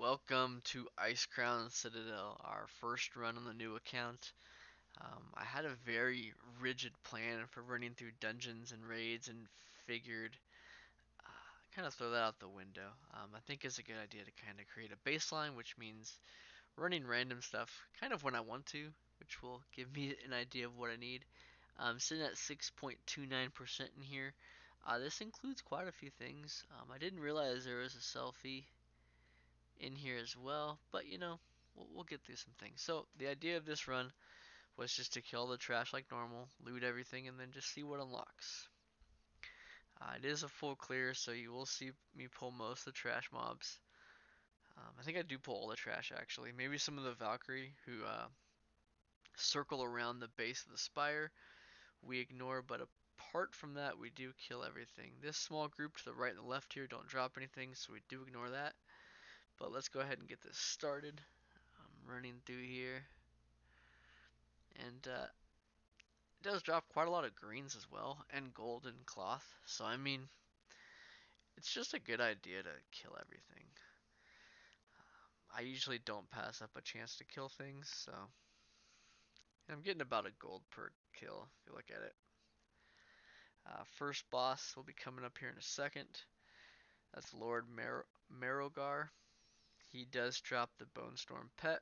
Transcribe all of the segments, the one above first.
Welcome to Icecrown Citadel, our first run on the new account. I had a very rigid plan for running through dungeons and raids and figured kind of throw that out the window. I think it's a good idea to kind of create a baseline, which means running random stuff kind of when I want to, which will give me an idea of what I need. I'm sitting at 6.29% in here. This includes quite a few things. I didn't realize there was a selfie in here as well, but we'll get through some things. So the idea of this run was just to kill the trash like normal, loot everything, and then just see what unlocks. It is a full clear, so you will see me pull most of the trash mobs. I think I do pull all the trash actually. Maybe some of the Valkyrie who circle around the base of the spire we ignore, but apart from that we do kill everything. This small group to the right and the left here don't drop anything, so we do ignore that. But let's go ahead and get this started. I'm running through here, and it does drop quite a lot of greens as well, and gold and cloth. So I mean, it's just a good idea to kill everything. I usually don't pass up a chance to kill things, so I'm getting about a gold per kill if you look at it. First boss will be coming up here in a second. That's Lord Marrowgar. He does drop the Bone Storm pet,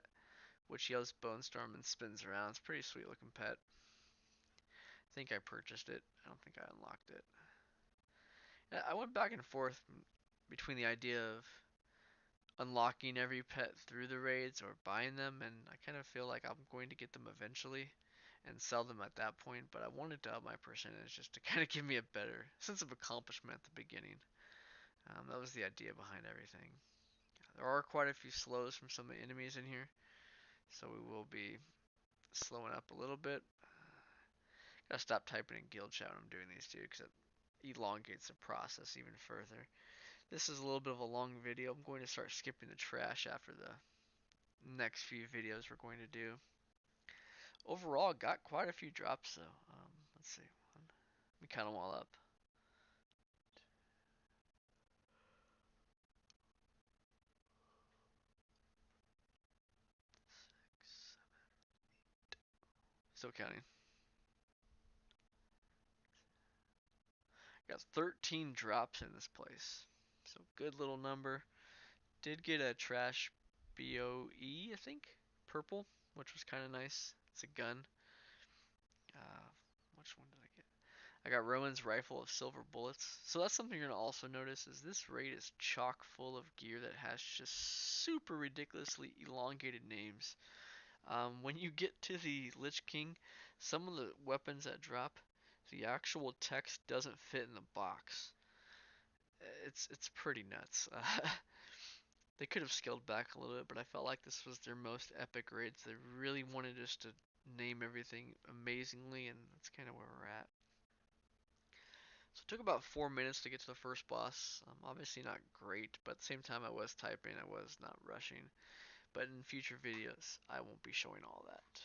which yells Bone Storm and spins around. It's a pretty sweet looking pet. I think I purchased it. I don't think I unlocked it. I went back and forth between the idea of unlocking every pet through the raids or buying them, and I kind of feel like I'm going to get them eventually and sell them at that point, but I wanted to up my percentage just to kind of give me a better sense of accomplishment at the beginning. That was the idea behind everything. There are quite a few slows from some of the enemies in here, so we will be slowing up a little bit. Gotta stop typing in guild chat when I'm doing these too, because it elongates the process even further. This is a little bit of a long video. I'm going to start skipping the trash after the next few videos we're going to do. Overall, got quite a few drops though. Let's see. Let me count them all up. 6, 7, 8. Still counting. Got 13 drops in this place. So good little number. Did get a trash BOE, I think, purple, which was kind of nice. It's a gun. Uh, which one did I get? I got Rowan's rifle of silver bullets. So that's something you're gonna also notice is this raid is chock full of gear that has just super ridiculously elongated names. When you get to the Lich King, some of the weapons that drop, the actual text doesn't fit in the box. It's pretty nuts. They could have scaled back a little bit, but I felt like this was their most epic raids. They really wanted us to name everything amazingly, and that's kind of where we're at. So it took about 4 minutes to get to the first boss. Obviously not great, but at the same time I was typing, I was not rushing. But in future videos, I won't be showing all that.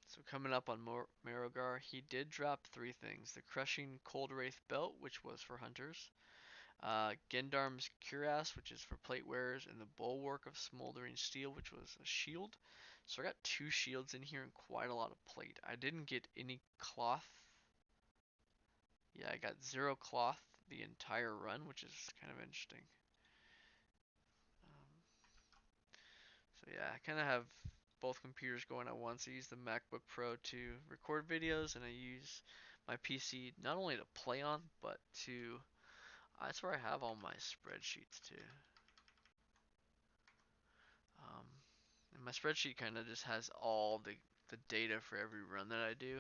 So coming up on Marrowgar, he did drop 3 things. The Crushing Coldwraith belt, which was for hunters. Gendarm's Cuirass, which is for plate wearers, and the Bulwark of Smoldering Steel, which was a shield. So I got 2 shields in here and quite a lot of plate. I didn't get any cloth. Yeah, I got 0 cloth the entire run, which is kind of interesting. So yeah, I kind of have both computers going at once. I use the MacBook Pro to record videos, and I use my PC not only to play on, but to that's where I have all my spreadsheets too. And my spreadsheet kind of just has all the data for every run that I do.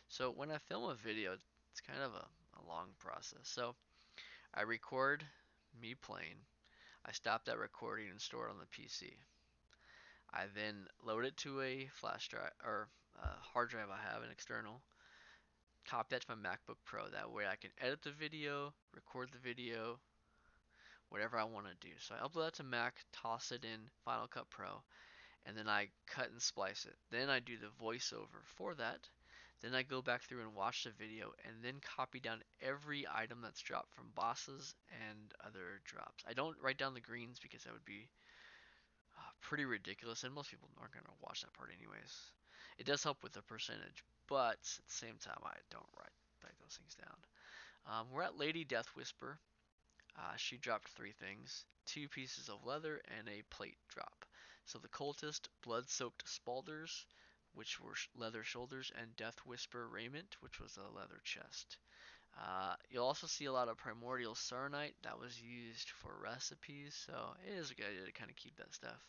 So when I film a video, it's kind of a long process. So I record me playing. I stop that recording and store it on the PC. I then load it to a flash drive or hard drive I have, an external. Copy that to my MacBook Pro. That way I can edit the video, record the video, whatever I want to do. So I upload that to Mac, toss it in Final Cut Pro, and then I cut and splice it. Then I do the voiceover for that. Then I go back through and watch the video and then copy down every item that's dropped from bosses and other drops. I don't write down the greens because that would be pretty ridiculous, and most people aren't going to watch that part anyways. It does help with the percentage, but at the same time, I don't write those things down. We're at Lady Deathwhisper. She dropped three things: two pieces of leather and a plate drop. So the cultist blood-soaked spalders, which were leather shoulders, and Deathwhisper raiment, which was a leather chest. You'll also see a lot of primordial sarnite that was used for recipes, so it is a good idea to kind of keep that stuff.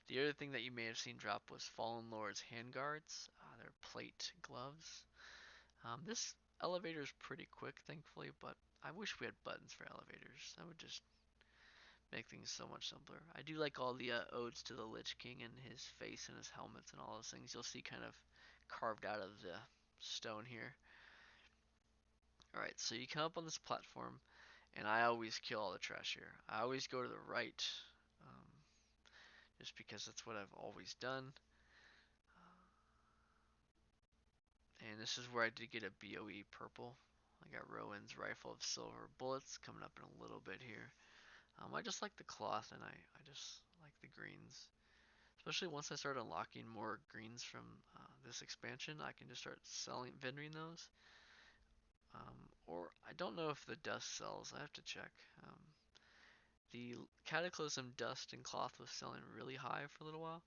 The other thing that you may have seen drop was Fallen Lord's handguards. They're plate gloves. This elevator is pretty quick, thankfully, but I wish we had buttons for elevators. That would just make things so much simpler. I do like all the odes to the Lich King and his face and his helmets and all those things. You'll see kind of carved out of the stone here. Alright, so you come up on this platform, and I always kill all the trash here. I always go to the right, um, just because that's what I've always done. And this is where I did get a BOE purple. I got Rowan's Rifle of Silver Bullets coming up in a little bit here. I just like the cloth, and I just like the greens. Especially once I start unlocking more greens from this expansion, I can just start vending those. Or I don't know if the dust sells. I have to check. The Cataclysm dust and cloth was selling really high for a little while,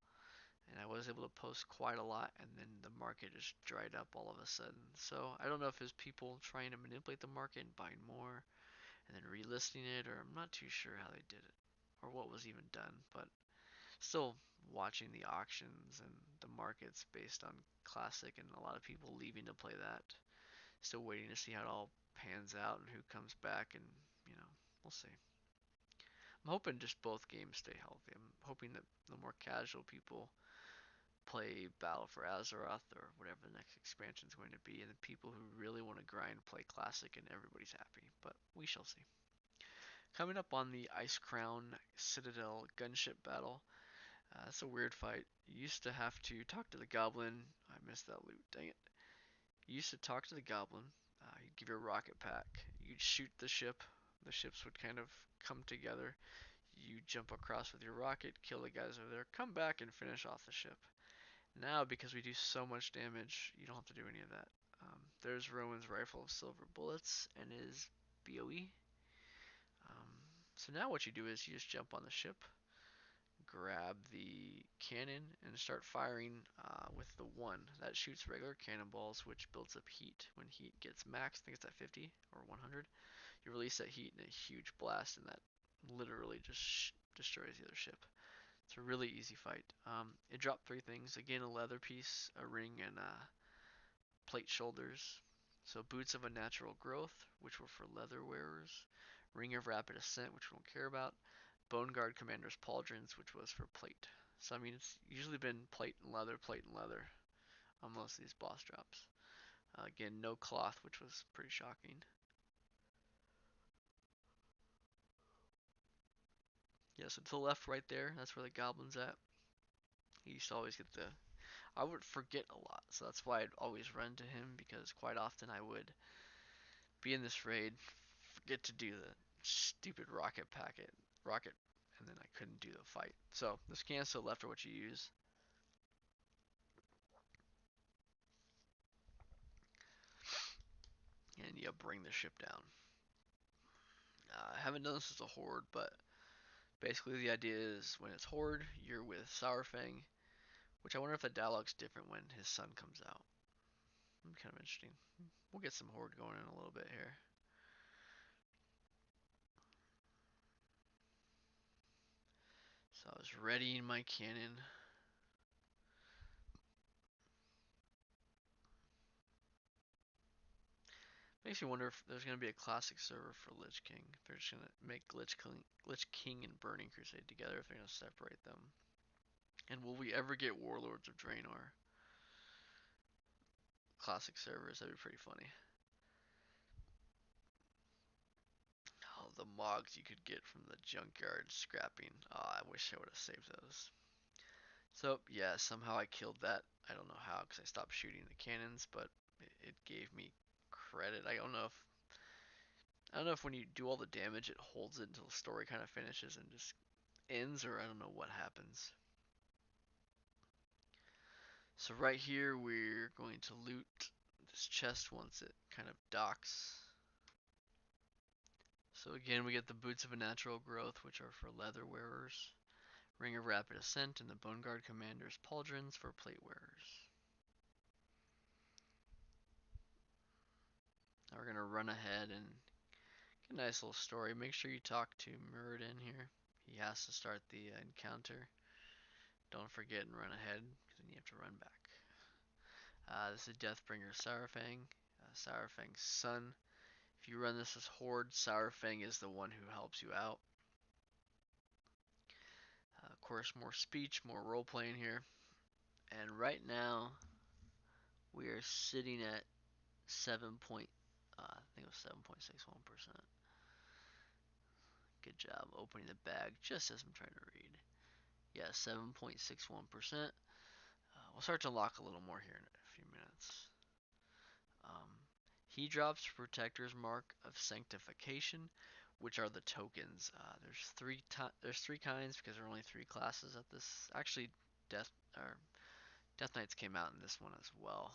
and I was able to post quite a lot, and then the market just dried up all of a sudden. So I don't know if it's people trying to manipulate the market and buying more, and then relisting it, or I'm not too sure how they did it, or what was even done, but still watching the auctions and the markets based on Classic, and a lot of people leaving to play that. Still waiting to see how it all pans out and who comes back, and we'll see. I'm hoping just both games stay healthy. I'm hoping that the more casual people play Battle for Azeroth or whatever the next expansion is going to be, and the people who really want to grind play Classic, and everybody's happy. But we shall see. Coming up on the Icecrown Citadel gunship battle. It's a weird fight. You used to have to talk to the goblin. I missed that loot. Dang it. You used to talk to the goblin. He'd give you a rocket pack. You'd shoot the ship. The ships would kind of come together. You jump across with your rocket, kill the guys over there, come back and finish off the ship. Now, because we do so much damage, you don't have to do any of that. There's Rowan's Rifle of Silver Bullets and his BOE. So now what you do is you just jump on the ship, grab the cannon, and start firing with the one. That shoots regular cannonballs, which builds up heat. When heat gets max, I think it's at 50 or 100, you release that heat in a huge blast, and that literally just destroys the other ship. It's a really easy fight. It dropped three things. Again, a leather piece, a ring, and plate shoulders. So boots of unnatural growth, which were for leather wearers. Ring of rapid ascent, which we don't care about. Bone Guard Commander's Pauldrons, which was for plate. So I mean, it's usually been plate and leather on most of these boss drops. Again, no cloth, which was pretty shocking. Yeah, so to the left right there, that's where the goblin's at. He used to always get the... I would forget a lot, so that's why I'd always run to him, because quite often I would be in this raid, forget to do the stupid rocket, and then I couldn't do the fight. So the scans to the left are what you use. And you bring the ship down. I haven't done this as a horde, but basically the idea is when it's horde, you're with Saurfang, which I wonder if the dialogue's different when his son comes out. Kind of interesting. We'll get some horde going in a little bit here. So I was readying my cannon. Makes me wonder if there's going to be a classic server for Lich King. If they're just going to make Lich King and Burning Crusade together, if they're going to separate them. And will we ever get Warlords of Draenor? Classic servers, that'd be pretty funny. Oh, the mogs you could get from the junkyard scrapping. Oh, I wish I would have saved those. So, yeah, somehow I killed that. I don't know how, because I stopped shooting the cannons, but it gave me credit. I don't know if when you do all the damage it holds it until the story kind of finishes and just ends, or I don't know what happens. So right here we're going to loot this chest once it kind of docks. So again we get the Boots of a Natural Growth, which are for leather wearers, Ring of Rapid Ascent, and the Bone Guard Commander's Pauldrons for plate wearers. Now we're going to run ahead and get a nice little story. Make sure you talk to Muradin here. He has to start the encounter. Don't forget and run ahead, because then you have to run back. This is Deathbringer Saurfang, Saurfang's son. If you run this as Horde, Saurfang is the one who helps you out. Of course, more speech, more role playing here. And right now, we are sitting at 7. I think it was 7.61%. Good job opening the bag just as I'm trying to read. Yeah, 7.61%. We'll start to unlock a little more here in a few minutes. He drops Protector's Mark of Sanctification, which are the tokens. There's three kinds because there are only 3 classes at this. Actually, Death Knights came out in this one as well.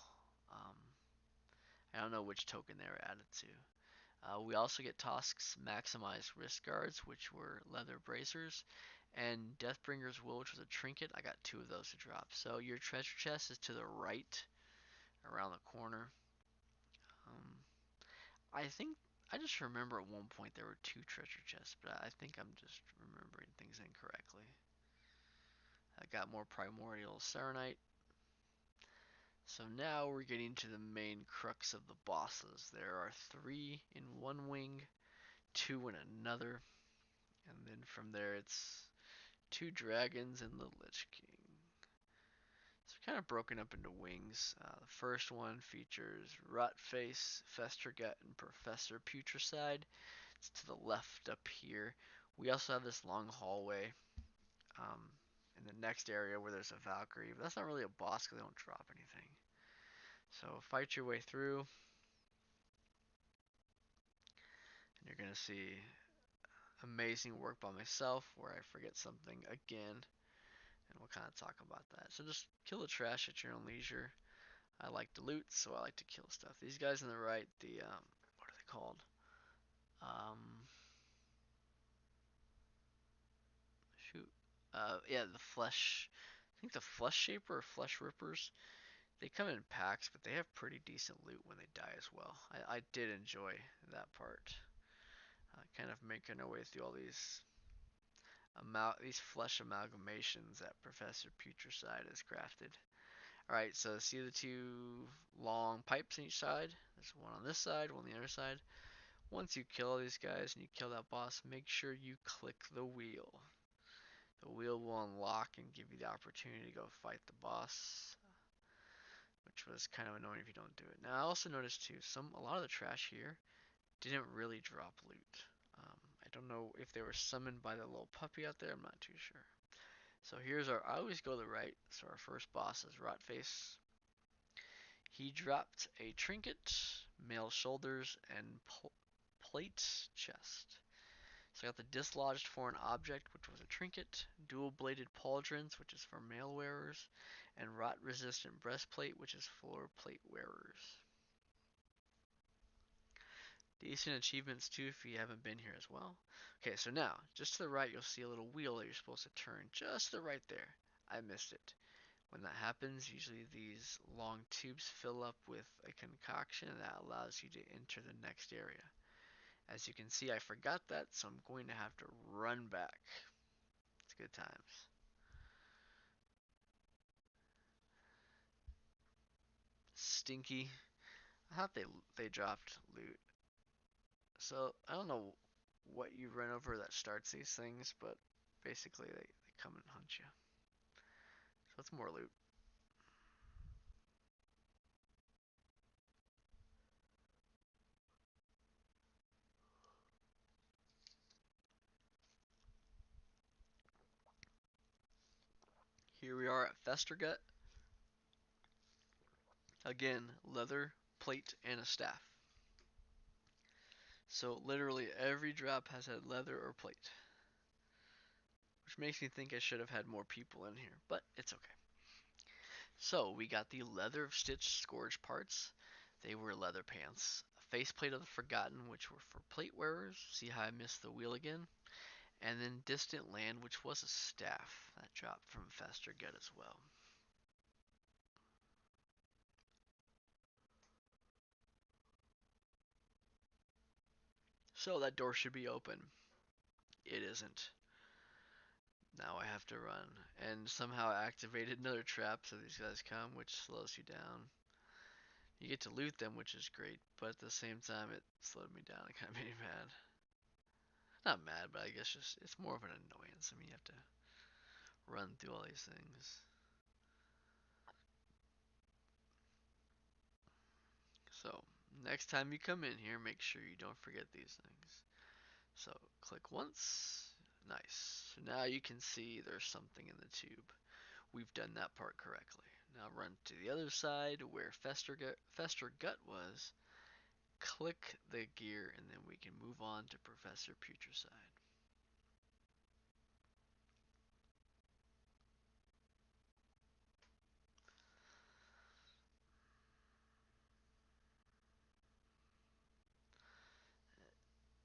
I don't know which token they were added to. We also get Tosk's Maximized Wrist Guards, which were leather bracers, and Deathbringer's Will, which was a trinket. I got 2 of those to drop. So your treasure chest is to the right, around the corner. I think I just remember at one point there were 2 treasure chests, but I think I'm just remembering things incorrectly. I got more primordial serenite. So now we're getting to the main crux of the bosses. There are 3 in one wing, 2 in another, and then from there it's 2 dragons and the Lich King. So kind of broken up into wings. The first one features Rotface, Festergut, and Professor Putricide. It's to the left up here. We also have this long hallway in the next area where there's a Valkyrie, but that's not really a boss because they don't drop anything. So fight your way through, and you're going to see amazing work by myself where I forget something again, and we'll kind of talk about that. So just kill the trash at your own leisure. I like to loot, so I like to kill stuff. These guys on the right, what are they called? Shoot. Yeah, the flesh. I think the flesh shaper or flesh rippers. They come in packs, but they have pretty decent loot when they die as well. I did enjoy that part. Kind of making our way through all these flesh amalgamations that Professor Putricide has crafted. Alright, so see the 2 long pipes on each side? There's one on this side, one on the other side. Once you kill all these guys and you kill that boss, make sure you click the wheel. The wheel will unlock and give you the opportunity to go fight the boss, which was kind of annoying if you don't do it. Now I also noticed too, a lot of the trash here didn't really drop loot. I don't know if they were summoned by the little puppy out there. I'm not too sure. So I always go to the right. So our first boss is Rotface. He dropped a trinket, mail shoulders, and plate chest. So I got the Dislodged Foreign Object, which was a trinket, Dual-Bladed Pauldrons, which is for mail wearers, and Rot-Resistant Breastplate, which is for plate wearers. Decent achievements too if you haven't been here as well. Okay, so now, just to the right, you'll see a little wheel that you're supposed to turn. Just to the right there. I missed it. When that happens, usually these long tubes fill up with a concoction that allows you to enter the next area. As you can see, I forgot that, so I'm going to have to run back. It's good times. Stinky. I thought they dropped loot. So, I don't know what you run over that starts these things, but basically they come and hunt you. So it's more loot. Here we are at Festergut. Again, leather plate, and a staff. So literally every drop has had leather or plate. Which makes me think I should have had more people in here, but it's okay. So we got the leather of stitched scourge parts. They were leather pants. A faceplate of the Forgotten, which were for plate wearers. See how I missed the wheel again? And then Distant Land, which was a staff. That dropped from Festergut as well. So that door should be open. It isn't. Now I have to run. And somehow I activated another trap so these guys come, which slows you down. You get to loot them, which is great, but at the same time it slowed me down. It kind of made me mad. Not mad, but I guess just it's more of an annoyance. I mean, you have to run through all these things. So, next time you come in here, make sure you don't forget these things. So, click once. Nice. So now you can see there's something in the tube. We've done that part correctly. Now run to the other side where Festergut was. Click the gear, and then we can move on to Professor Putricide.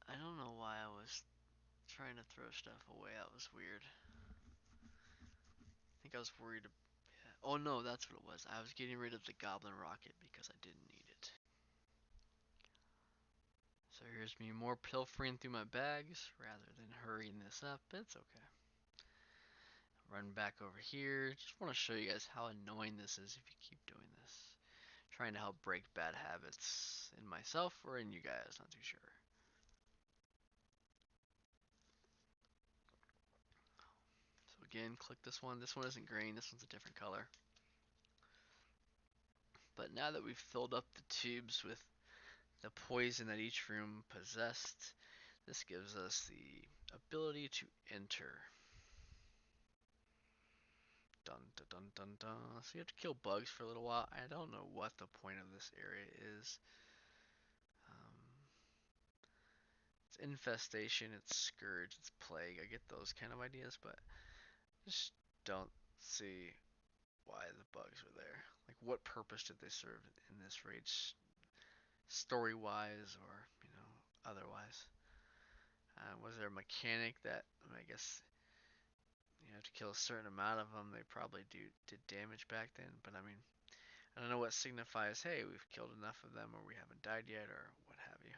I don't know why I was trying to throw stuff away. That was weird. I think I was worried. Yeah. Oh no, that's what it was. I was getting rid of the Goblin Rocket because I didn't need it. So here's me more pilfering through my bags rather than hurrying this up. It's okay. Run back over here. Just want to show you guys how annoying this is if you keep doing this. Trying to help break bad habits in myself or in you guys, not too sure. So again, click this one. This one isn't green, this one's a different color. But now that we've filled up the tubes with the poison that each room possessed, this gives us the ability to enter. Dun dun dun dun dun. So you have to kill bugs for a little while. I don't know what the point of this area is. It's infestation, it's scourge, it's plague. I get those kind of ideas, but just don't see why the bugs were there. Like, what purpose did they serve in this raid, story-wise or otherwise? Was there a mechanic that I guess you have to kill a certain amount of them? They probably did damage back then, but I mean, I don't know what signifies. Hey, we've killed enough of them, or we haven't died yet, or what have you.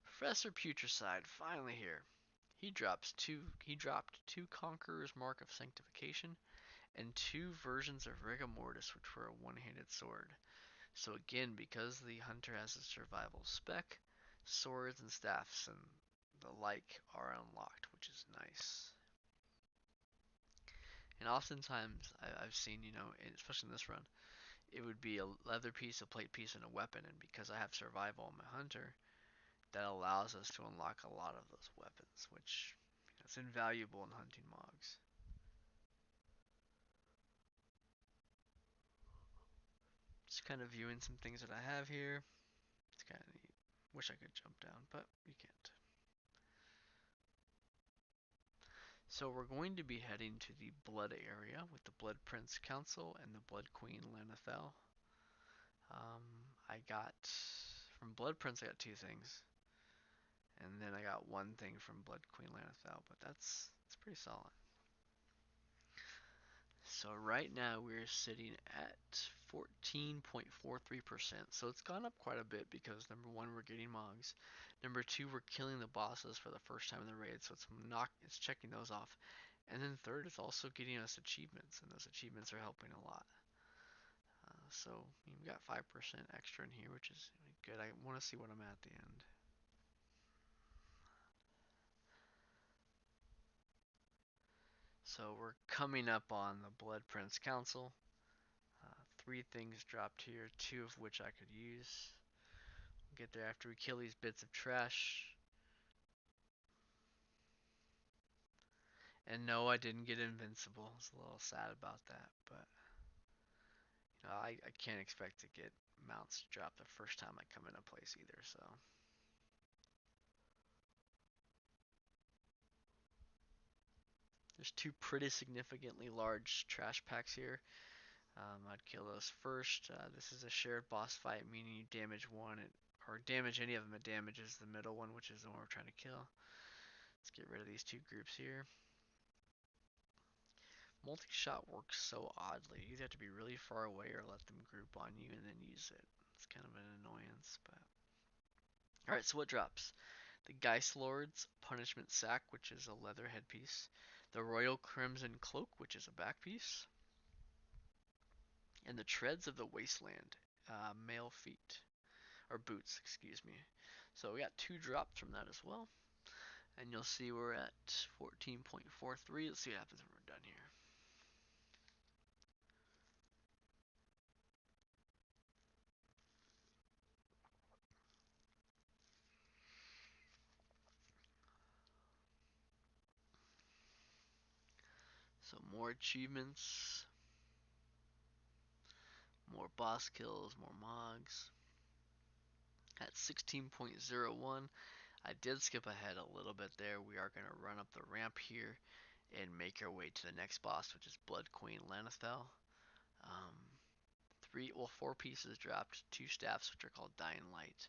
Professor Putricide, finally here. He dropped two Conqueror's Mark of Sanctification and two versions of Rigormotis, which were a one-handed sword. So again, because the hunter has a survival spec, swords and staffs and the like are unlocked, which is nice. And oftentimes I've seen, especially in this run, it would be a leather piece, a plate piece, and a weapon. And because I have survival on my hunter, that allows us to unlock a lot of those weapons, which is invaluable in hunting mogs. Just kind of viewing some things that I have here. It's kind of neat. Wish I could jump down, but you can't. So we're going to be heading to the Blood area with the Blood Prince Council and the Blood Queen Lana'thel. I got from Blood Prince I got two things, and then I got one thing from Blood Queen Lana'thel, but that's pretty solid. So right now we're sitting at 14.43%. So it's gone up quite a bit because number one, we're getting mogs. Number two, we're killing the bosses for the first time in the raid, so it's checking those off. And then third, it's also getting us achievements, and those achievements are helping a lot. So we've got 5% extra in here, which is good. I want to see what I'm at the end. So we're coming up on the Blood Prince Council. 3 things dropped here, 2 of which I could use. We'll get there after we kill these bits of trash. And no, I didn't get Invincible. I was a little sad about that, but I can't expect to get mounts drop the first time I come into place either, so. There's two pretty significantly large trash packs here. I'd kill those first. This is a shared boss fight, meaning you damage one, or damage any of them. It damages the middle one, which is the one we're trying to kill. Let's get rid of these two groups here. Multi-shot works so oddly. You either have to be really far away or let them group on you and then use it. It's kind of an annoyance, but... Alright, so what drops? The Geist Lord's Punishment Sack, which is a leather headpiece. The Royal Crimson Cloak, which is a back piece. And the Treads of the Wasteland, male feet. Or boots, excuse me. So we got 2 drops from that as well. And you'll see we're at 14.43. Let's see what happens when we're done here. So more achievements, more boss kills, more mogs. At 16.01, I did skip ahead a little bit there. We are going to run up the ramp here and make our way to the next boss, which is Blood Queen Lana'thel. 4 pieces dropped, 2 staffs, which are called Dying Light,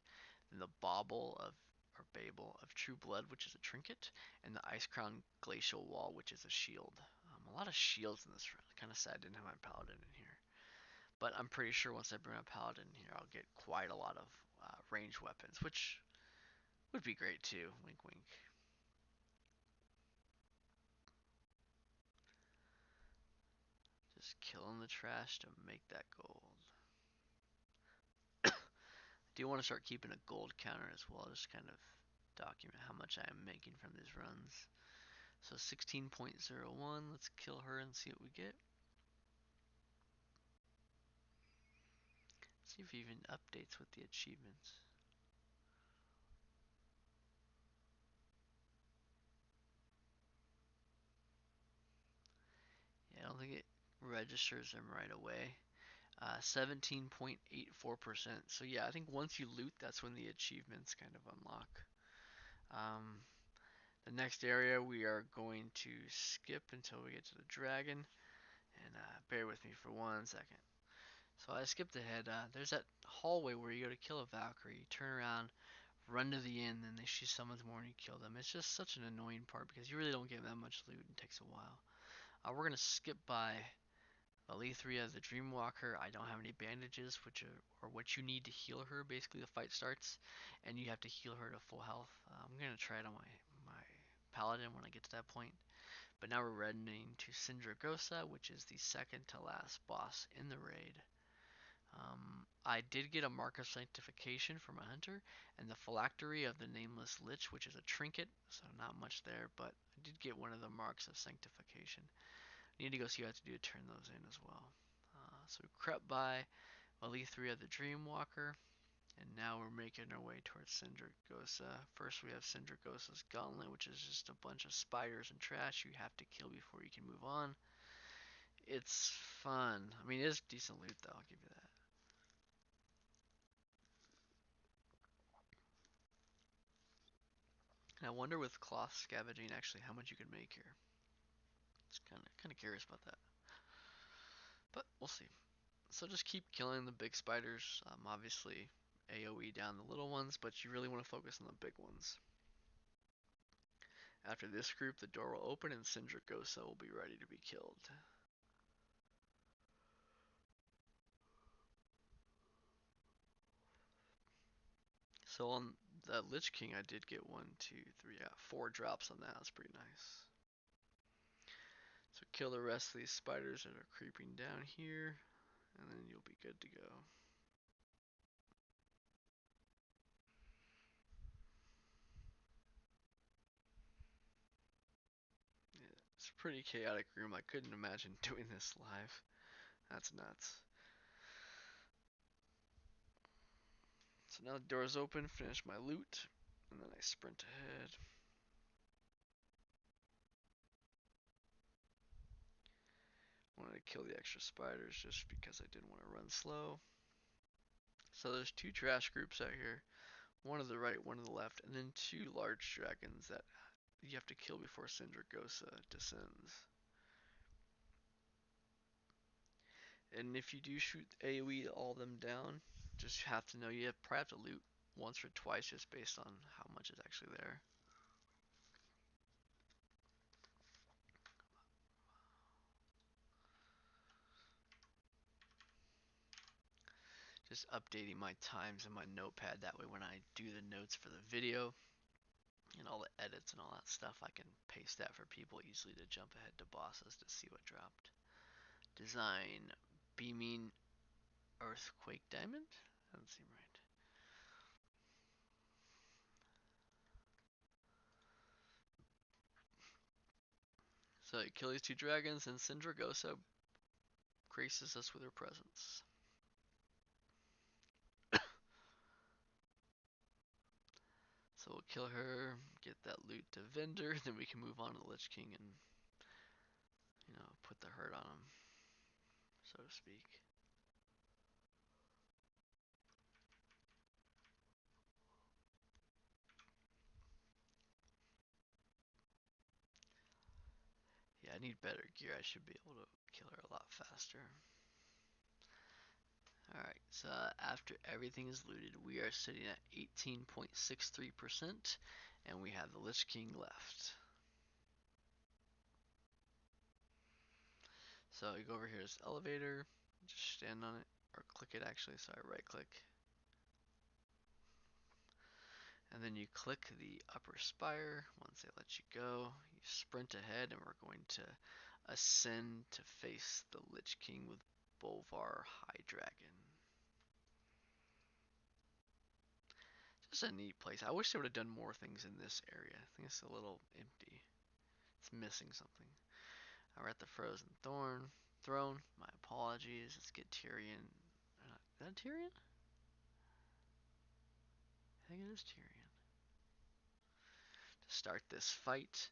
then the Babel of True Blood, which is a trinket, and the Icecrown Glacial Wall, which is a shield. A lot of shields in this run. Kind of sad I didn't have my paladin in here. But I'm pretty sure once I bring my paladin in here, I'll get quite a lot of ranged weapons, which would be great too. Wink, wink. Just killing the trash to make that gold. I do want to start keeping a gold counter as well, just kind of document how much I am making from these runs. So 16.01, let's kill her and see what we get. See if it even updates with the achievements. Yeah, I don't think it registers them right away. 17.84%. So yeah, I think once you loot, that's when the achievements kind of unlock. The next area we are going to skip until we get to the dragon. And bear with me for 1 second. So I skipped ahead. There's that hallway where you go to kill a Valkyrie. You turn around, run to the inn, and she summons more and you kill them. It's just such an annoying part because you really don't get that much loot and it takes a while. We're going to skip by Vailtrhia, the Dreamwalker. I don't have any bandages, which are what you need to heal her. Basically, the fight starts, and you have to heal her to full health. I'm going to try it on my paladin when I get to that point. But now we're running to Sindragosa, which is the second to last boss in the raid. I did get a mark of Sanctification from a hunter, and the phylactery of the Nameless Lich, which is a trinket, so not much there, but I did get one of the marks of Sanctification. I need to go see what I have to do to turn those in as well. So we crept by Vailtrhia the Dreamwalker, and now we're making our way towards Sindragosa. First we have Sindragosa's Gauntlet, which is just a bunch of spiders and trash you have to kill before you can move on. It's fun. I mean, it is decent loot though, I'll give you that. And I wonder with cloth scavenging actually how much you could make here. It's kind of curious about that. But we'll see. So just keep killing the big spiders. Obviously AoE down the little ones, but you really want to focus on the big ones. After this group, the door will open and Sindragosa will be ready to be killed. So on the Lich King, I did get 4 drops on that. That's pretty nice. So kill the rest of these spiders that are creeping down here, and then you'll be good to go. Yeah, it's a pretty chaotic room. I couldn't imagine doing this live. That's nuts. So now the door's open, finish my loot, and then I sprint ahead. Wanted to kill the extra spiders just because I didn't want to run slow. So there's two trash groups out here. One to the right, one to the left, and then two large dragons that you have to kill before Sindragosa descends. And if you do shoot AoE all them down, just have to know you probably have to loot once or twice just based on how much is actually there. Just updating my times in my notepad, that way when I do the notes for the video and all the edits and all that stuff, I can paste that for people easily to jump ahead to bosses to see what dropped. Design Beaming Earthquake Diamond? That doesn't seem right. So you kill these two dragons and Sindragosa graces us with her presence. So we'll kill her, get that loot to vendor, then we can move on to the Lich King and, put the hurt on him, so to speak. Yeah, I need better gear. I should be able to kill her a lot faster. Alright, so after everything is looted, we are sitting at 18.63%, and we have the Lich King left. So you go over here to this elevator, just stand on it, or click it actually, sorry, right click. And then you click the upper spire. Once they let you go, you sprint ahead, and we're going to ascend to face the Lich King with Bolvar High Dragon. Just a neat place. I wish they would have done more things in this area. I think it's a little empty. It's missing something. We're at the Frozen Throne. My apologies. Let's get Tyrion. Is that Tyrion? I think it is Tyrion. To start this fight.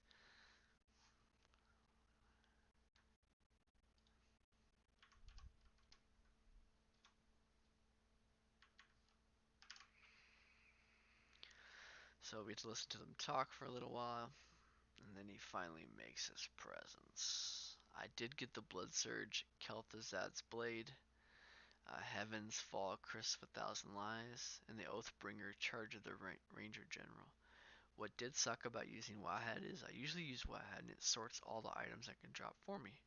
So we have to listen to them talk for a little while. And then he finally makes his presence. I did get the Bloodsurge, Kel'Thuzad's Blade, Heaven's Fall, Kryss of 1,000 Lies, and the Oathbringer, Charge of the Ranger General. What did suck about using Wahad is I usually use Wahad and it sorts all the items that can drop for me.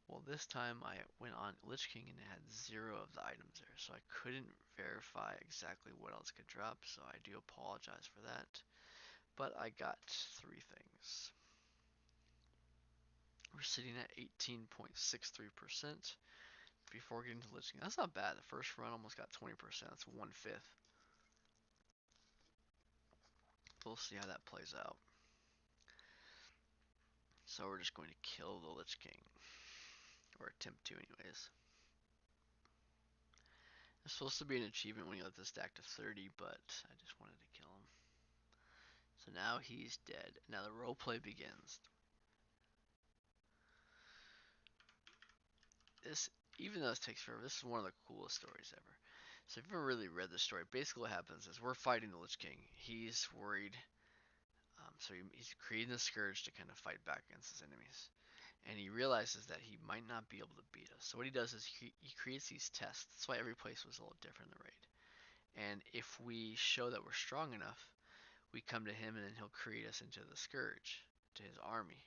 Well, this time I went on Lich King and it had 0 of the items there, so I couldn't verify exactly what else could drop, so I do apologize for that. But I got 3 things. We're sitting at 18.63% before getting to Lich King. That's not bad. The first run almost got 20%. That's 1/5. We'll see how that plays out. So we're just going to kill the Lich King. Or attempt to anyways. It's supposed to be an achievement when you let this stack to 30, but I just wanted to kill him. So now he's dead. Now the roleplay begins. Even though this takes forever, this is one of the coolest stories ever. So if you've ever really read the story, basically what happens is we're fighting the Lich King. He's worried. So he's creating the Scourge to kind of fight back against his enemies. And he realizes that he might not be able to beat us. So what he does is he creates these tests. That's why every place was a little different in the raid. And if we show that we're strong enough, we come to him and then he'll create us into the Scourge, to his army.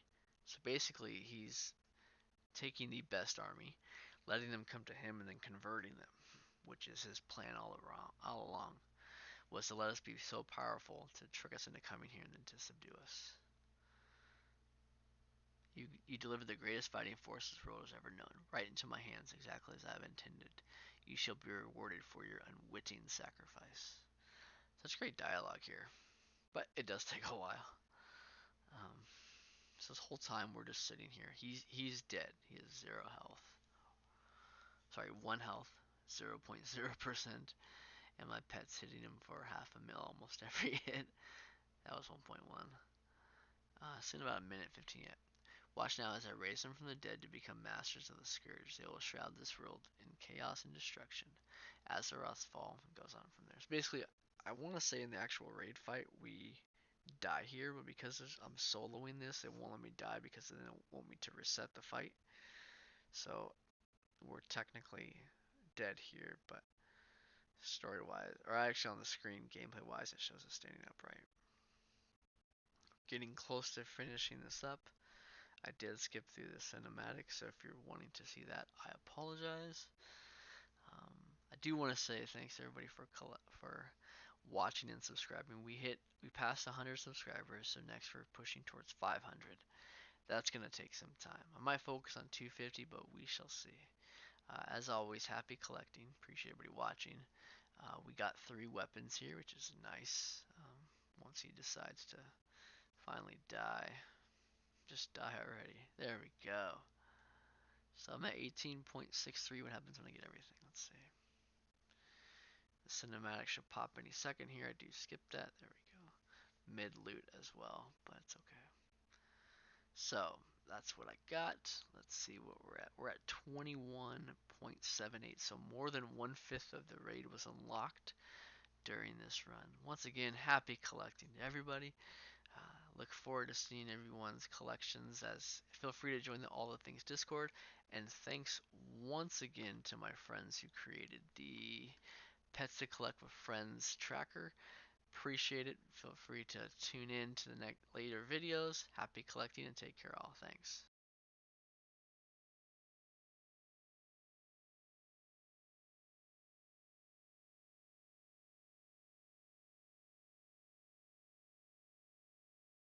So basically he's taking the best army, letting them come to him and then converting them, which is his plan all along, was to let us be so powerful to trick us into coming here and then to subdue us. You deliver the greatest fighting force this world has ever known, right into my hands, exactly as I have intended. You shall be rewarded for your unwitting sacrifice. Such great dialogue here, but it does take a while. So this whole time we're just sitting here. He's dead. He has 0 health. Sorry, 1 health, 0.0%, and my pet's hitting him for half a mil almost every hit. That was 1.1. It's in about a minute 15 yet. Watch now as I raise them from the dead to become masters of the Scourge. They will shroud this world in chaos and destruction. Azeroth's fall goes on from there. So basically, I want to say in the actual raid fight, we die here, but because I'm soloing this, it won't let me die because then it won't want me to reset the fight. So we're technically dead here, but story-wise, or actually on the screen, gameplay-wise, it shows us standing upright. Getting close to finishing this up. I did skip through the cinematic, so if you're wanting to see that, I apologize. I do want to say thanks to everybody for watching and subscribing. We passed 100 subscribers, so next we're pushing towards 500. That's gonna take some time. I might focus on 250, but we shall see. As always, happy collecting. Appreciate everybody watching. We got 3 weapons here, which is nice. Once he decides to finally die, just die already. There we go. So I'm at 18.63. What happens when I get everything? Let's see. The cinematic should pop any second here. I do skip that. There we go. Mid loot as well, but it's okay. So that's what I got. Let's see what we're at. We're at 21.78. So more than 1/5 of the raid was unlocked during this run. Once again, happy collecting to everybody. Look forward to seeing everyone's collections. As feel free to join the All the Things Discord. And thanks once again to my friends who created the Pets to Collect with Friends tracker. Appreciate it. Feel free to tune in to the next later videos. Happy collecting and take care all. Thanks.